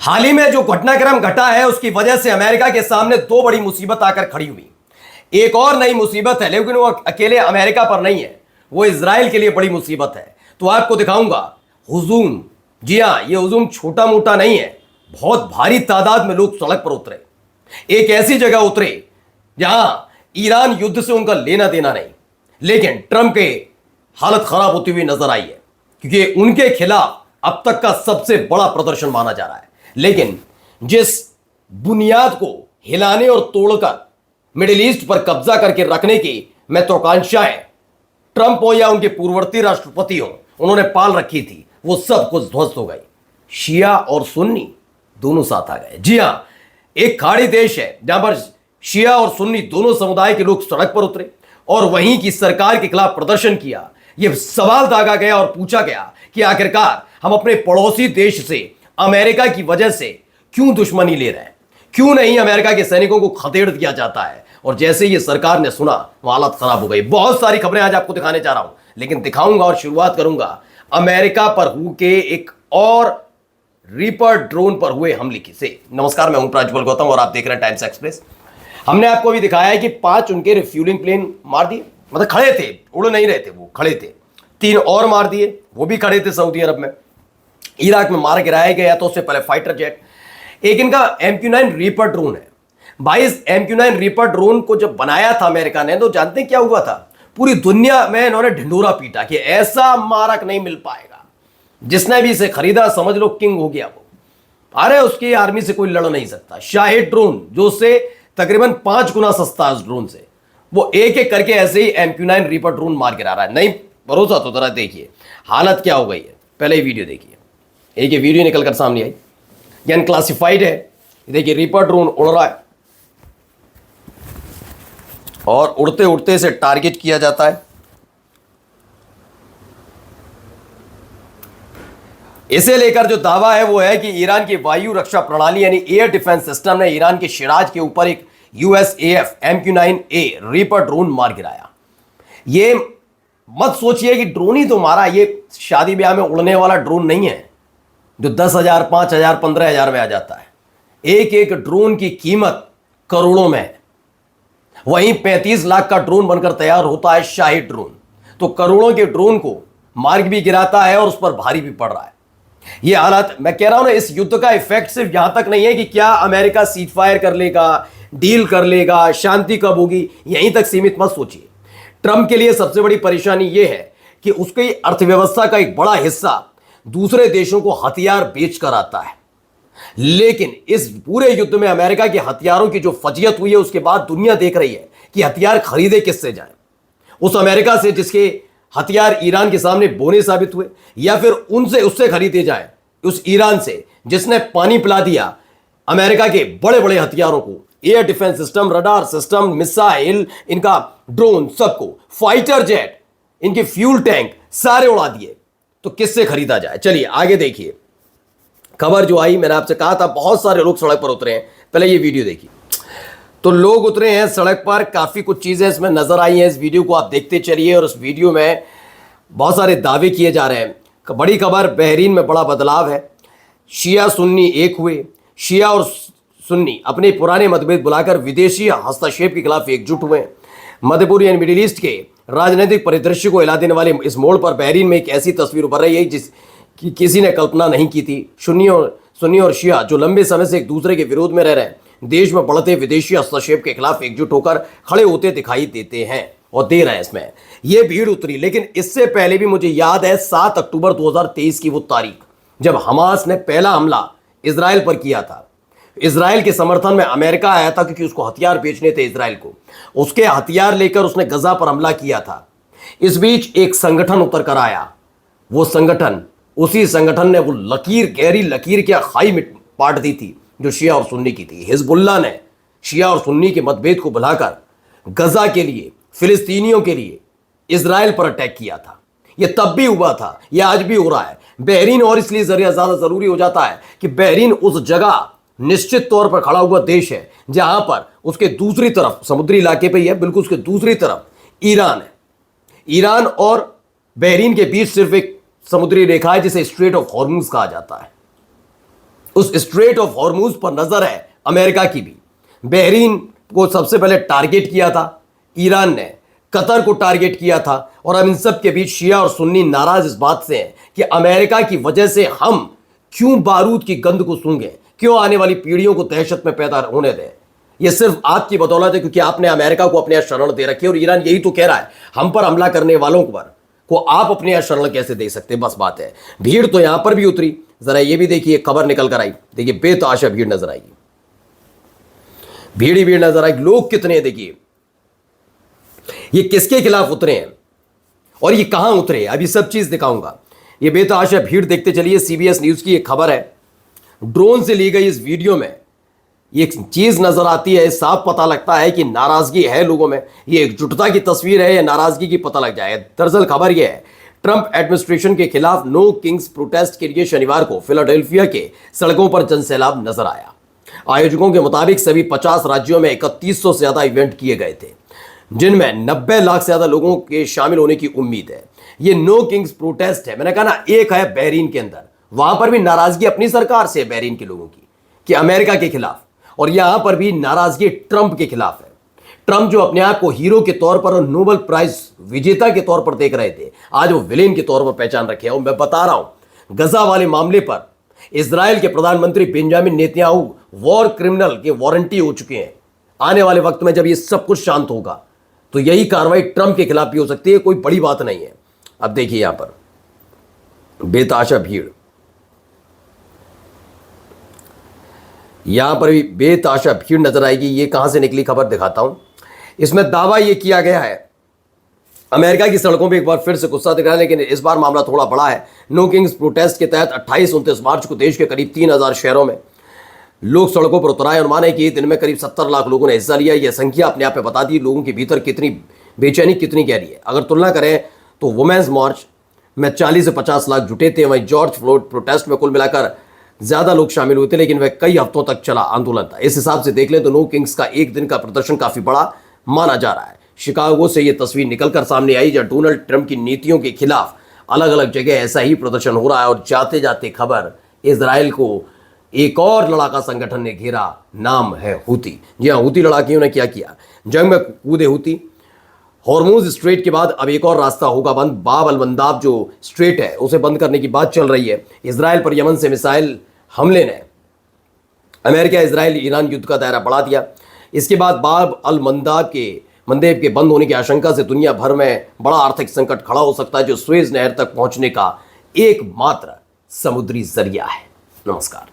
हाल ही में जो घटनाक्रम घटा है उसकी वजह से अमेरिका के सामने दो बड़ी मुसीबत आकर खड़ी हुई। एक और नई मुसीबत है, लेकिन वो अकेले अमेरिका पर नहीं है, वो इजराइल के लिए बड़ी मुसीबत है। तो आपको दिखाऊंगा हुजूम। जी हां, ये हुजूम छोटा मोटा नहीं है, बहुत भारी तादाद में लोग सड़क पर उतरे। एक ऐसी जगह उतरे जहां ईरान युद्ध से उनका लेना देना नहीं, लेकिन ट्रंप के हालत खराब होती हुई नजर आई है, क्योंकि उनके खिलाफ अब तक का सबसे बड़ा प्रदर्शन माना जा रहा है। लेकिन जिस बुनियाद को हिलाने और तोड़कर मिडिल ईस्ट पर कब्जा करके रखने की महत्वाकांक्षाएं ट्रंप हो या उनके पूर्ववर्ती राष्ट्रपति हो उन्होंने पाल रखी थी, वो सब कुछ ध्वस्त हो गई। शिया और सुन्नी दोनों साथ आ गए। जी हां, एक खाड़ी देश है जहां पर शिया और सुन्नी दोनों समुदाय के लोग सड़क पर उतरे और वहीं की सरकार के खिलाफ प्रदर्शन किया। यह सवाल दागा गया और पूछा गया कि आखिरकार हम अपने पड़ोसी देश से अमेरिका की वजह से क्यों दुश्मनी ले रहे हैं, क्यों नहीं अमेरिका के सैनिकों को खदेड़ दिया जाता है। और जैसे ही सरकार ने सुना, हालत खराब हो गई। बहुत सारी खबरें आज आपको दिखाने जा रहा हूं, लेकिन दिखाऊंगा और शुरुआत करूंगा अमेरिका पर हुए एक और रीपर ड्रोन पर हुए हमले की से। नमस्कार, मैं हूं प्रज्वल गौतम और आप देख रहे हैं टाइम्स एक्सप्रेस। हमने आपको भी दिखाया है कि 5 उनके रिफ्यूलिंग प्लेन मार दिए, मतलब खड़े थे, उड़ नहीं रहे थे, वो खड़े थे। 3 और मार दिए, वो भी खड़े थे सऊदी अरब में। इराक में मार गिराया गया, तो उससे पहले फाइटर जेट। एक इनका MQ-9 रीपर ड्रोन है। भाई, इस MQ-9 रीपर ड्रोन को जब बनाया था अमेरिका ने, तो जानते हैं क्या हुआ था? पूरी दुनिया में इन्होंने ढिंडोरा पीटा कि ऐसा मारक नहीं मिल पाएगा। जिसने भी इसे खरीदा समझ लो किंग हो गया वो। अरे उसकी आर्मी से कोई लड़ नहीं सकता। शाहिद ड्रोन जो उससे तकरीबन 5 गुना सस्ता है उस ड्रोन से, वो एक एक करके ऐसे ही MQ-9 रीपर ड्रोन मार गिरा रहा है। नहीं भरोसा तो जरा देखिए हालत क्या हो गई है। पहले ही वीडियो देखिए, एक ये वीडियो निकलकर सामने आई, ये अनक्लासिफाइड है। देखिए रीपर ड्रोन उड़ रहा है और उड़ते उड़ते इसे टारगेट किया जाता है। इसे लेकर जो दावा है वो है कि ईरान की वायु रक्षा प्रणाली यानी एयर डिफेंस सिस्टम ने ईरान के शिराज के ऊपर एक USAF MQ-9A रीपर ड्रोन मार गिराया। ये मत सोचिए कि ड्रोन ही तो मारा, ये शादी ब्याह में उड़ने वाला ड्रोन नहीं है जो 10,000, 5,000, 15,000 में आ जाता है। एक एक ड्रोन की कीमत करोड़ों में है। वहीं 35 लाख का ड्रोन बनकर तैयार होता है शाहिद ड्रोन, तो करोड़ों के ड्रोन को मार्ग भी गिराता है और उस पर भारी भी पड़ रहा है। यह हालत, मैं कह रहा हूं ना, इस युद्ध का इफेक्ट सिर्फ यहां तक नहीं है कि क्या अमेरिका सीज फायर कर लेगा, डील कर लेगा, शांति कब होगी, यहीं तक सीमित मत सोचिए। ट्रंप के लिए सबसे बड़ी परेशानी यह है कि उसकी अर्थव्यवस्था का एक बड़ा हिस्सा दूसरे देशों को हथियार बेचकर आता है। लेकिन इस पूरे युद्ध में अमेरिका के हथियारों की जो फजीयत हुई है, उसके बाद दुनिया देख रही है कि हथियार खरीदे किससे जाए। उस अमेरिका से जिसके हथियार ईरान के सामने बोने साबित हुए, या फिर उससे खरीदे जाए उस ईरान से जिसने पानी पिला दिया अमेरिका के बड़े बड़े हथियारों को, air defence system, radar system, missile, इनका ड्रोन, सबको, फाइटर जेट, इनके फ्यूल टैंक सारे उड़ा दिए। तो किससे खरीदा जाए? चलिए आगे देखिए। खबर जो आई, मैंने आपसे कहा था बहुत सारे लोग सड़क पर उतरे हैं। पहले ये वीडियो देखिए। तो लोग उतरे हैं सड़क पर, काफी कुछ चीजें इसमें नजर आई हैं। इस वीडियो को आप देखते चलिए और उस वीडियो में बहुत सारे दावे किए जा रहे हैं। बड़ी खबर, बहरीन में बड़ा बदलाव है। शिया सुन्नी एक हुए। शिया और सुन्नी अपने पुराने मतभेद बुलाकर विदेशी हस्तक्षेप के खिलाफ एकजुट हुए। मध्यपूर्व यानी मिडिल ईस्ट के राजनीतिक परिदृश्य को हिला देने वाले इस मोड़ पर बहरीन में एक ऐसी तस्वीर उभर रही है जिसकी किसी ने कल्पना नहीं की थी। सुन्नी और शिया जो लंबे समय से एक दूसरे के विरोध में रह रहे हैं, देश में बढ़ते विदेशी हस्तक्षेप के खिलाफ एकजुट होकर खड़े होते दिखाई देते हैं और दे रहे हैं। इसमें यह भीड़ उतरी, लेकिन इससे पहले भी मुझे याद है 7 अक्टूबर 2023 की वो तारीख जब हमास ने पहला हमला इजराइल पर किया था। इजराइल के समर्थन में अमेरिका आया था क्योंकि उसको हथियार बेचने थे इजराइल को। उसके हथियार लेकर उसने गजा पर हमला किया था। इस बीच एक संगठन उतर कर आया। वो संगठन, उसी संगठन ने वो लकीर, गहरी लकीर क्या खाई में पाट दी थी जो शिया और सुन्नी की थी। हिजबुल्लाह ने शिया और सुन्नी के मतभेद को भुलाकर गजा के लिए, फिलिस्तीनियों के लिए इजराइल पर अटैक किया था। यह तब भी हुआ था, यह आज भी हो रहा है। बहरीन और इसलिए ज्यादा जरूरी हो जाता है कि बहरीन उस जगह निश्चित तौर पर खड़ा हुआ देश है जहां पर उसके दूसरी तरफ, समुद्री इलाके पे ही है, बिल्कुल उसके दूसरी तरफ ईरान है। ईरान और बहरीन के बीच सिर्फ एक समुद्री रेखा है जिसे स्ट्रेट ऑफ हॉर्मुज कहा जाता है। उस स्ट्रेट ऑफ हॉर्मूज पर नजर है अमेरिका की भी। बहरीन को सबसे पहले टारगेट किया था ईरान ने, कतर को टारगेट किया था, और अब इन सब के बीच शिया और सुन्नी नाराज इस बात से हैं कि अमेरिका की वजह से हम क्यों बारूद की गंध को सूंघें, क्यों आने वाली पीढ़ियों को दहशत में पैदा होने दें। यह सिर्फ आपकी बदौलत है, क्योंकि आपने अमेरिका को अपने यहाँ शरण दे रखी है, और ईरान यही तो कह रहा है हम पर हमला करने वालों पर को आप अपने यहाँ शरण कैसे दे सकते। बस बात है। भीड़ तो यहां पर भी उतरी। जरा ये भी देखिए, खबर निकल कर आई, देखिए बेतहाशा भीड़ नजर आएगी, भीड़ ही भीड़ नजर आएगी। लोग कितने हैं देखिए, ये किसके खिलाफ उतरे हैं और ये कहां उतरे, अभी सब चीज दिखाऊंगा। ये बेतहाशा भीड़ देखते चलिए। सीबीएस न्यूज की एक खबर है, ड्रोन से ली गई इस वीडियो में एक चीज नजर आती है, साफ पता लगता है कि नाराजगी है लोगों में। ये एकजुटता की तस्वीर है या नाराजगी की, पता लग जाए। दरअसल खबर यह है, ट्रंप एडमिनिस्ट्रेशन के खिलाफ नो किंग्स प्रोटेस्ट के लिए शनिवार को फिलाडेल्फिया के सड़कों पर जनसैलाब नजर आया। आयोजकों के मुताबिक सभी 50 राज्यों में 3100 से ज्यादा इवेंट किए गए थे, जिनमें 90 लाख से ज्यादा लोगों के शामिल होने की उम्मीद है। ये नो किंग्स प्रोटेस्ट है, मैंने कहा ना, एक है बहरीन के अंदर, वहां पर भी नाराजगी अपनी सरकार से है बहरीन के लोगों की कि अमेरिका के खिलाफ, और यहां पर भी नाराजगी ट्रंप के खिलाफ है। ट्रंप जो अपने आप को हीरो के तौर पर और नोबेल प्राइज विजेता के तौर पर देख रहे थे, आज वो विलेन के तौर पर पहचान रखे हैं। मैं बता रहा हूं, गजा वाले मामले पर इजराइल के प्रधानमंत्री बेंजामिन नेतन्याहू वॉर क्रिमिनल के वारंटी हो चुके हैं। आने वाले वक्त में जब ये सब कुछ शांत होगा तो यही कार्रवाई ट्रंप के खिलाफ भी हो सकती है, कोई बड़ी बात नहीं है। अब देखिए यहां पर बेतहाशा भीड़, यहां पर भी बेतहाशा भीड़ नजर आएगी। ये कहां से निकली खबर दिखाता हूं। इसमें दावा यह किया गया है, अमेरिका की सड़कों पर एक बार फिर से गुस्सा दिख रहा है, लेकिन इस बार मामला थोड़ा बड़ा है। नो किंग्स प्रोटेस्ट के तहत 28-29 मार्च को देश के करीब 3000 शहरों में लोग सड़कों पर उतराए। अनुमान है कि दिन में करीब 70 लाख लोगों ने हिस्सा लिया। यह संख्या अपने आप में बताती है लोगों के भीतर कितनी बेचैनी, कितनी गहरी है। अगर तुलना करें तो वुमेन्स मार्च में 40 से 50 लाख जुटे थे, वहीं जॉर्ज फ्लोयड प्रोटेस्ट में कुल मिलाकर ज्यादा लोग शामिल हुए थे, लेकिन वह कई हफ्तों तक चला आंदोलन था। इस हिसाब से देख लें तो नो किंग्स का एक दिन का प्रदर्शन काफी बड़ा माना जा रहा है। शिकागो से यह तस्वीर निकलकर सामने आई, जहां डोनाल्ड ट्रंप की नीतियों के खिलाफ अलग अलग जगह ऐसा ही प्रदर्शन हो रहा है। और जाते जाते खबर, इजराइल को एक और लड़ाका संगठन ने घेरा, नाम है हूती। जी हाँ, हूती लड़ाकियों ने क्या किया, जंग में कूदे हूती। हॉर्मूज स्ट्रेट के बाद अब एक और रास्ता होगा बंद। बाब अल मंदाब जो स्ट्रेट है उसे बंद करने की बात चल रही है। इजराइल पर यमन से मिसाइल हमले ने अमेरिका इजराइल ईरान युद्ध का दायरा बढ़ा दिया। इसके बाद बाब अल मंदेब के बंद होने की आशंका से दुनिया भर में बड़ा आर्थिक संकट खड़ा हो सकता है, जो सुएज नहर तक पहुंचने का एकमात्र समुद्री जरिया है। नमस्कार।